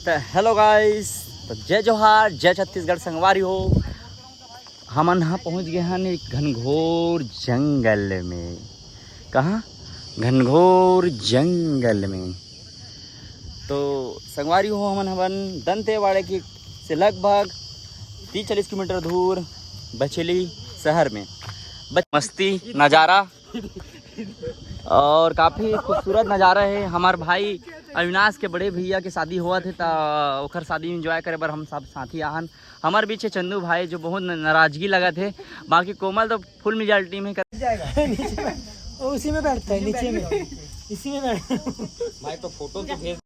तो hello guys, तो जय जोहार, जय छत्तीसगढ़ संगवारी हो। हम यहाँ पहुँच गए हैं एक घनघोर जंगल में। कहाँ? घनघोर जंगल में। तो संगवारी हो हमन हवन दंतेवाड़े की से लगभग 30-40 किलोमीटर दूर बचेली शहर में। मस्ती नज़ारा और काफ़ी खूबसूरत नज़ारा है। हमारे भाई अविनाश के बड़े भैया के शादी हुआ थे तो ओखर शादी एंजॉय करे बर हम सब साथी आहन। हमारे पीछे चंदू भाई जो बहुत नाराजगी लगा थे। बाकी कोमल तो फुल मेजॉरिटी में कर जाएगा। उसी में बैठता है, नीचे में इसी में बैठ। भाई तो फोटो तो भेज।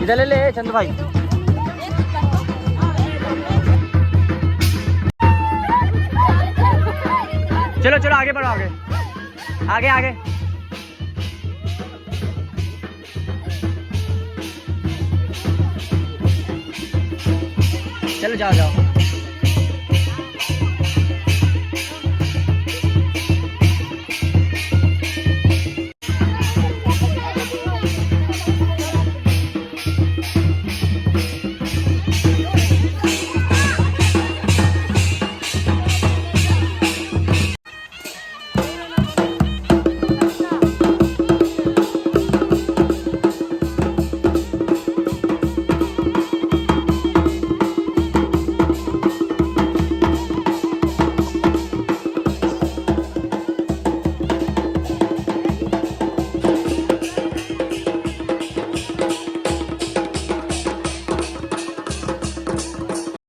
इधर ले चंदू भाई। चलो चलो आगे बढ़ो, आगे आगे आगे। चलो जाओ जाओ।